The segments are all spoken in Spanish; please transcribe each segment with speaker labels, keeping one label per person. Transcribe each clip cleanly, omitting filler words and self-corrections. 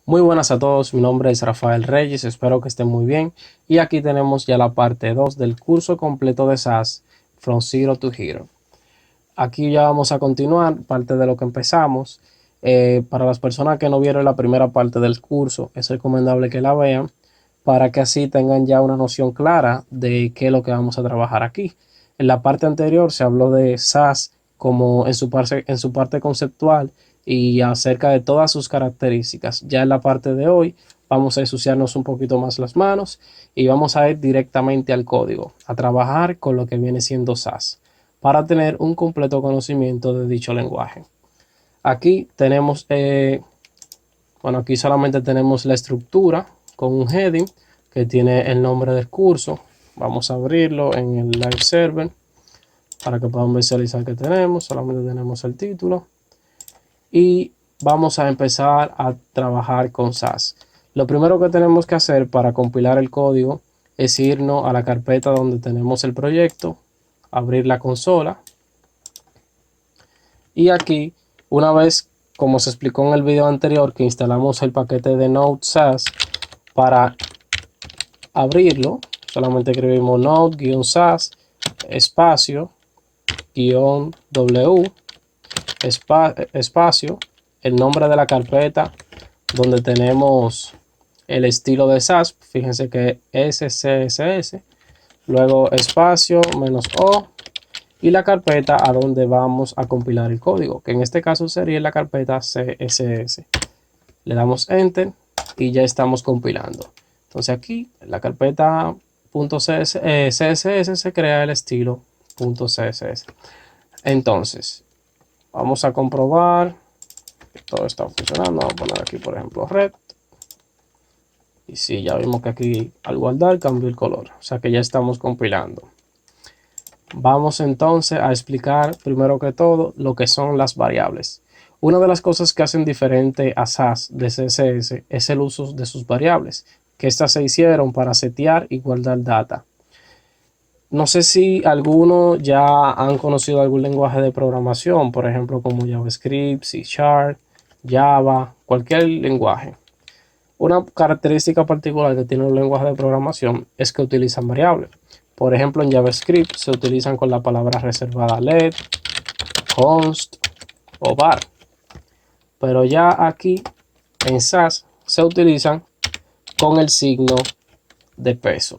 Speaker 1: Muy buenas a todos, mi nombre es Rafael Reyes, espero que estén muy bien y aquí tenemos ya la parte 2 del curso completo de SAS From Zero to Hero. Aquí ya vamos a continuar parte de lo que empezamos. Para las personas que no vieron la primera parte del curso, es recomendable que la vean para que así tengan ya una noción clara de qué es lo que vamos a trabajar aquí. En la parte anterior se habló de SAS como en su parte conceptual y acerca de todas sus características. Ya en la parte de hoy vamos a ensuciarnos un poquito más las manos y vamos a ir directamente al código, a trabajar con lo que viene siendo SAS para tener un completo conocimiento de dicho lenguaje. Aquí tenemos, aquí solamente tenemos la estructura con un heading que tiene el nombre del curso. Vamos a abrirlo en el live server para que podamos visualizar que tenemos. Solamente tenemos el título y vamos a empezar a trabajar con SAS. Lo primero que tenemos que hacer para compilar el código es irnos a la carpeta donde tenemos el proyecto, abrir la consola. Y aquí, una vez, como se explicó en el video anterior, que instalamos el paquete de Node SAS, para abrirlo, solamente escribimos node-sas espacio -w espacio el nombre de la carpeta donde tenemos el estilo de SAS. Fíjense que es SCSS, luego espacio -o y la carpeta a donde vamos a compilar el código, que en este caso sería la carpeta CSS. Le damos enter y ya estamos compilando. Entonces aquí en la carpeta .css se crea el estilo .css. Entonces vamos a comprobar que todo está funcionando. Vamos a poner aquí por ejemplo red. Y sí, ya vimos que aquí al guardar cambió el color. O sea que ya estamos compilando. Vamos entonces a explicar primero que todo lo que son las variables. Una de las cosas que hacen diferente a SAS de CSS es el uso de sus variables, que estas se hicieron para setear y guardar data. No sé si algunos ya han conocido algún lenguaje de programación, por ejemplo como JavaScript, C Sharp, Java, cualquier lenguaje. Una característica particular que tiene un lenguaje de programación es que utilizan variables. Por ejemplo, en JavaScript se utilizan con la palabra reservada let, const o var. Pero ya aquí en SAS se utilizan con el signo de peso.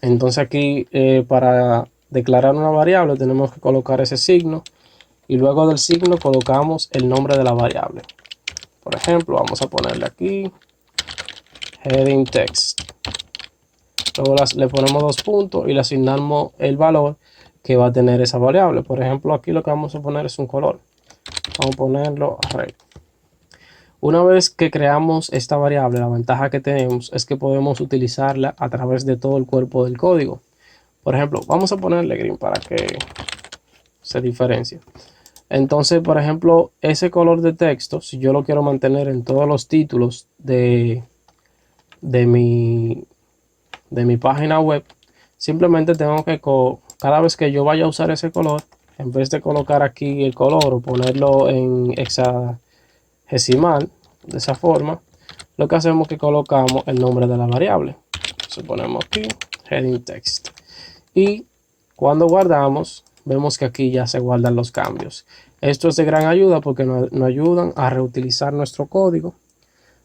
Speaker 1: Entonces aquí para declarar una variable tenemos que colocar ese signo y luego del signo colocamos el nombre de la variable. Por ejemplo, vamos a ponerle aquí heading text. Luego le ponemos 2 puntos y le asignamos el valor que va a tener esa variable. Por ejemplo, aquí lo que vamos a poner es un color. Vamos a ponerlo red. Una vez que creamos esta variable, la ventaja que tenemos es que podemos utilizarla a través de todo el cuerpo del código. Por ejemplo, vamos a ponerle green para que se diferencie. Entonces, por ejemplo, ese color de texto, si yo lo quiero mantener en todos los títulos de mi página web, simplemente tengo que, cada vez que yo vaya a usar ese color, en vez de colocar aquí el color o ponerlo en hexadecimal, de esa forma, lo que hacemos es que colocamos el nombre de la variable. Entonces ponemos aquí heading text. Y cuando guardamos, vemos que aquí ya se guardan los cambios. Esto es de gran ayuda porque nos ayudan a reutilizar nuestro código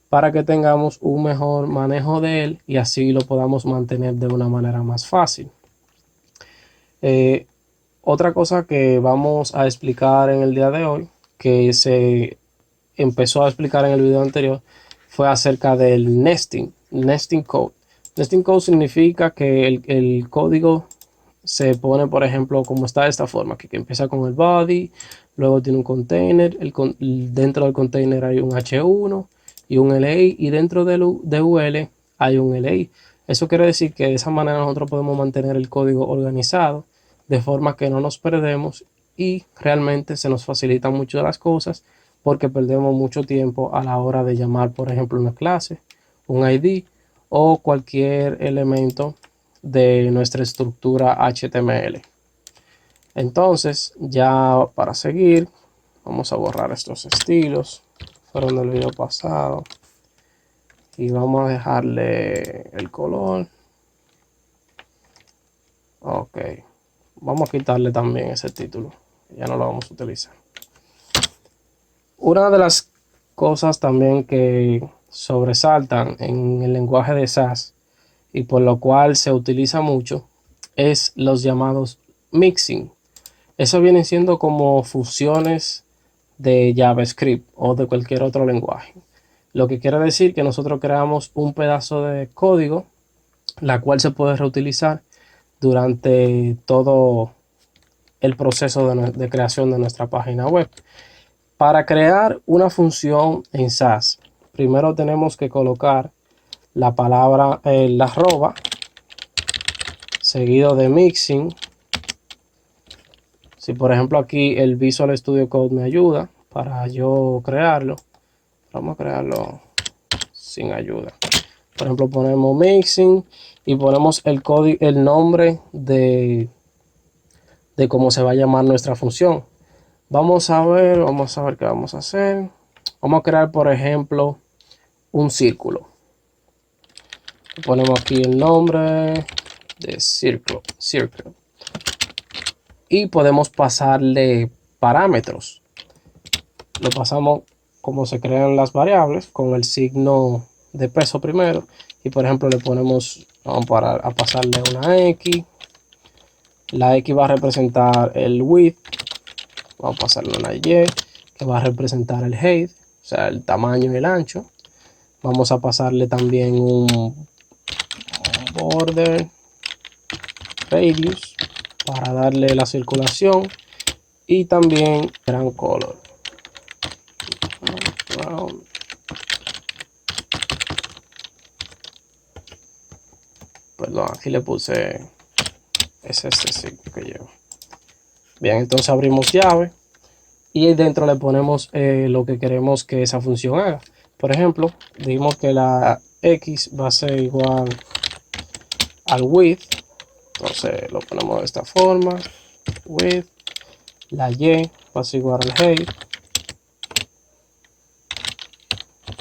Speaker 1: para que tengamos un mejor manejo de él y así lo podamos mantener de una manera más fácil. Otra cosa que vamos a explicar en el día de hoy, que se empezó a explicar en el video anterior, fue acerca del nesting code. Nesting code significa que el código se pone, por ejemplo, como está de esta forma, que empieza con el body, luego tiene un container, dentro del container hay un H1 y un LI, y dentro del DUL hay un LI. Eso quiere decir que de esa manera nosotros podemos mantener el código organizado, de forma que no nos perdemos y realmente se nos facilitan mucho las cosas porque perdemos mucho tiempo a la hora de llamar, por ejemplo, una clase, un ID o cualquier elemento de nuestra estructura HTML. Entonces, ya para seguir, vamos a borrar estos estilos, fueron del video pasado. y vamos a dejarle el color. Ok, vamos a quitarle también ese título, ya no lo vamos a utilizar. Una de las cosas también que sobresaltan en el lenguaje de SAS y por lo cual se utiliza mucho es los llamados mixing. Eso vienen siendo como fusiones de JavaScript o de cualquier otro lenguaje. Lo que quiere decir que nosotros creamos un pedazo de código, la cual se puede reutilizar durante todo el proceso de creación de nuestra página web. Para crear una función en SAS, primero tenemos que colocar la palabra, la arroba, seguido de mixing. Si por ejemplo aquí el Visual Studio Code me ayuda para yo crearlo, vamos a crearlo sin ayuda. Por ejemplo, ponemos mixing y ponemos el código, el nombre de cómo se va a llamar nuestra función. Vamos a ver qué vamos a hacer. Vamos a crear, por ejemplo, un círculo. Ponemos aquí el nombre de círculo. Y podemos pasarle parámetros. Lo pasamos como se crean las variables, con el signo de peso primero. Y por ejemplo le ponemos, vamos a pasarle una X. La X va a representar el width. Vamos a pasarle una Y, que va a representar el height, o sea, el tamaño y el ancho. Vamos a pasarle también un border radius para darle la circulación y también background color. Perdón, aquí le puse este signo que llevo. Bien, entonces abrimos llave y ahí dentro le ponemos lo que queremos que esa función haga. Por ejemplo, dijimos que la X va a ser igual al width, entonces lo ponemos de esta forma, width. La Y va a ser igual al height,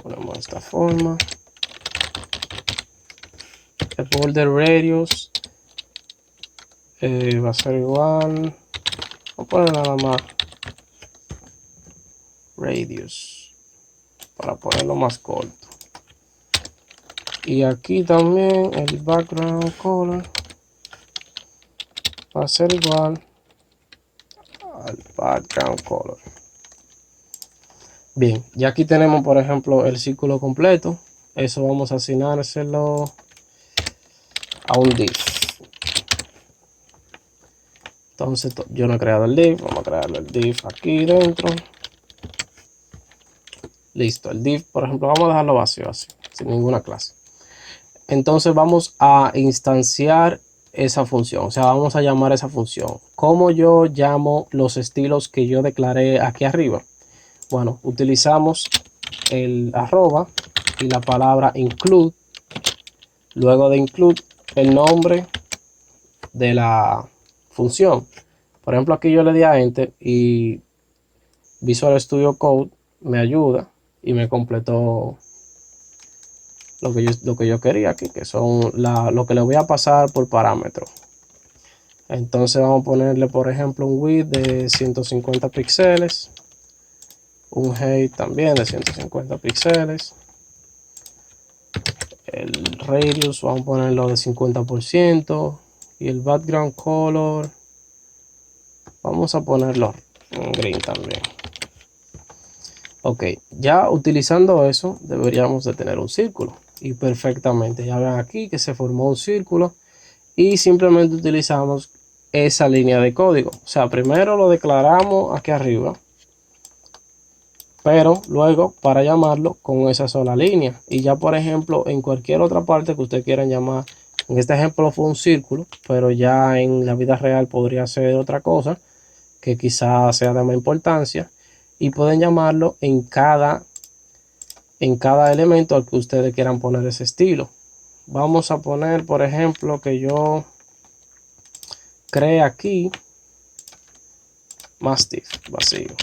Speaker 1: ponemos de esta forma. El border radius va a ser igual, vamos a poner nada más radius para ponerlo más corto. Y aquí también el background color va a ser igual al background color. Bien, ya aquí tenemos por ejemplo el círculo completo. Eso vamos a asignárselo a un div. Entonces yo no he creado el div, vamos a crearle el div aquí dentro. Listo, el div por ejemplo vamos a dejarlo vacío así, sin ninguna clase. Entonces vamos a instanciar esa función, o sea, vamos a llamar esa función. ¿Cómo yo llamo los estilos que yo declaré aquí arriba? Bueno, utilizamos el arroba y la palabra include. Luego de include, el nombre de la función. Por ejemplo, aquí yo le di a enter y Visual Studio Code me ayuda y me completó lo que yo quería aquí, que son lo que le voy a pasar por parámetro. Entonces vamos a ponerle por ejemplo un width de 150 píxeles, un height también de 150 píxeles, el radius vamos a ponerlo de 50% y el background color vamos a ponerlo en green también. Ok, ya utilizando eso deberíamos de tener un círculo y perfectamente, ya ven aquí que se formó un círculo y simplemente utilizamos esa línea de código. O sea, primero lo declaramos aquí arriba, pero luego para llamarlo con esa sola línea. Y ya por ejemplo en cualquier otra parte que ustedes quieran llamar, en este ejemplo fue un círculo, pero ya en la vida real podría ser otra cosa que quizás sea de más importancia. Y pueden llamarlo en cada elemento al que ustedes quieran poner ese estilo. Vamos a poner por ejemplo que yo cree aquí Mastiff vacío.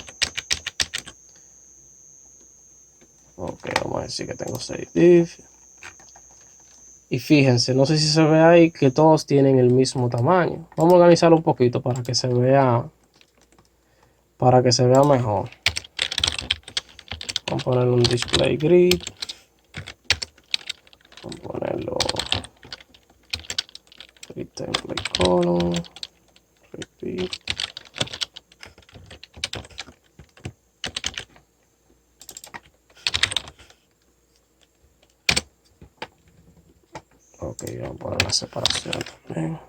Speaker 1: Ok, vamos a decir que tengo 6 div. Y fíjense, no sé si se ve ahí que todos tienen el mismo tamaño. Vamos a organizarlo un poquito para que se vea mejor. Vamos a ponerle un display grid. Vamos a ponerlo grid template column. Repeat. Ok, vamos a poner la separación también.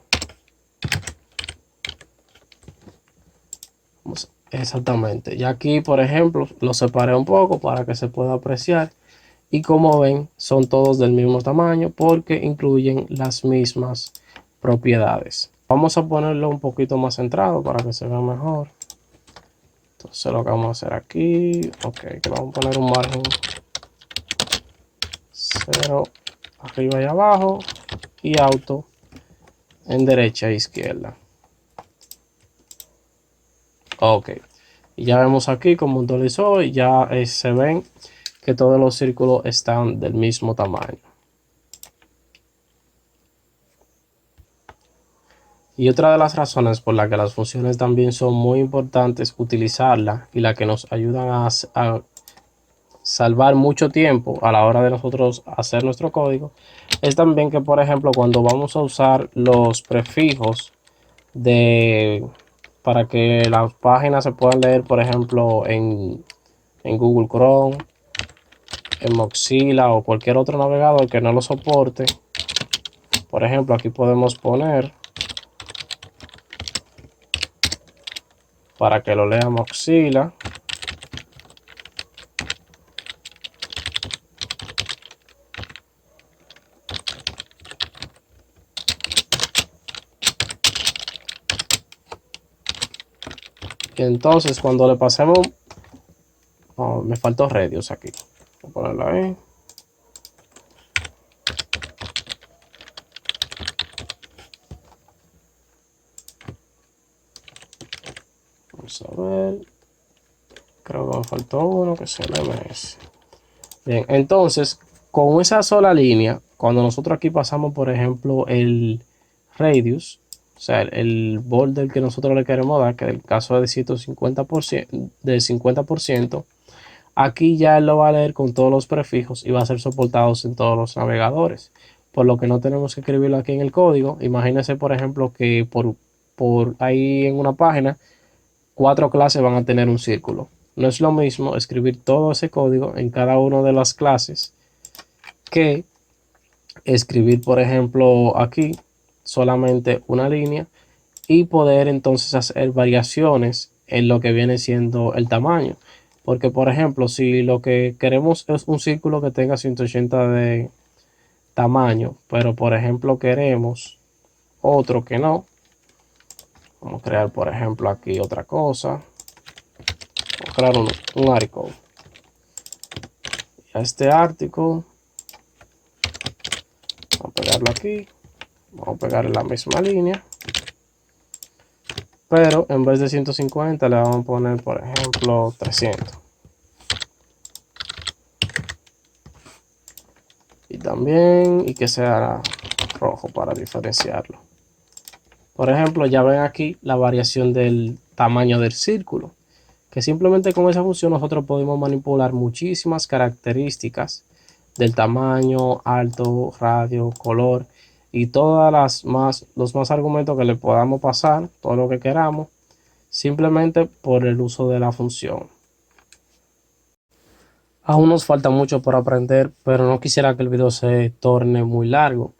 Speaker 1: Exactamente. Y aquí, por ejemplo, lo separé un poco para que se pueda apreciar. Y como ven, son todos del mismo tamaño porque incluyen las mismas propiedades. Vamos a ponerlo un poquito más centrado para que se vea mejor. Entonces lo que vamos a hacer aquí, ok, que vamos a poner un margen 0 arriba y abajo y auto en derecha e izquierda. Ok, y ya vemos aquí como actualizó y ya se ven que todos los círculos están del mismo tamaño. Y otra de las razones por las que las funciones también son muy importantes utilizarlas y las que nos ayudan a salvar mucho tiempo a la hora de nosotros hacer nuestro código es también que, por ejemplo, cuando vamos a usar los prefijos para que las páginas se puedan leer, por ejemplo, en Google Chrome, en Mozilla o cualquier otro navegador que no lo soporte. Por ejemplo, aquí podemos poner para que lo lea Mozilla. Y entonces cuando le pasemos, oh, me faltó radius aquí. Voy a ponerlo ahí. Vamos a ver. Creo que me faltó uno que es el MS. Bien, entonces con esa sola línea, cuando nosotros aquí pasamos, por ejemplo, el radius, o sea, el border que nosotros le queremos dar, que en el caso es de 150%, de 50%, aquí ya él lo va a leer con todos los prefijos y va a ser soportados en todos los navegadores. Por lo que no tenemos que escribirlo aquí en el código. Imagínense, por ejemplo, que por ahí en una página 4 clases van a tener un círculo. No es lo mismo escribir todo ese código en cada una de las clases que escribir, por ejemplo, aquí solamente una línea y poder entonces hacer variaciones en lo que viene siendo el tamaño. Porque, por ejemplo, si lo que queremos es un círculo que tenga 180 de tamaño, pero por ejemplo queremos otro que no, vamos a crear, por ejemplo, aquí otra cosa. Vamos a crear un article. Y a este article, vamos a pegarlo aquí. Vamos a pegar en la misma línea. Pero en vez de 150 le vamos a poner, por ejemplo, 300. Y también, y que sea rojo para diferenciarlo. Por ejemplo, ya ven aquí la variación del tamaño del círculo. Que simplemente con esa función nosotros podemos manipular muchísimas características del tamaño, alto, radio, color y todas los más argumentos que le podamos pasar, todo lo que queramos, simplemente por el uso de la función. Aún nos falta mucho por aprender, pero no quisiera que el video se torne muy largo.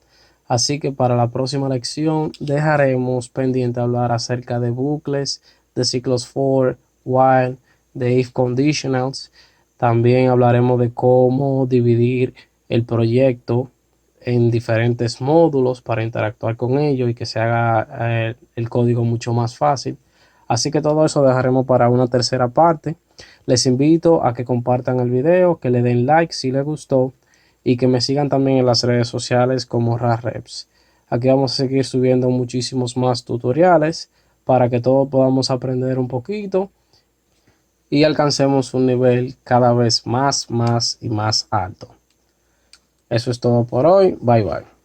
Speaker 1: Así que para la próxima lección dejaremos pendiente hablar acerca de bucles, de ciclos for, while, de if conditionals. También hablaremos de cómo dividir el proyecto en diferentes módulos para interactuar con ellos y que se haga el código mucho más fácil. Así que todo eso dejaremos para una tercera parte. Les invito a que compartan el video, que le den like si les gustó y que me sigan también en las redes sociales como RAReps. Aquí vamos a seguir subiendo muchísimos más tutoriales para que todos podamos aprender un poquito y alcancemos un nivel cada vez más y más alto. Eso es todo por hoy. Bye bye.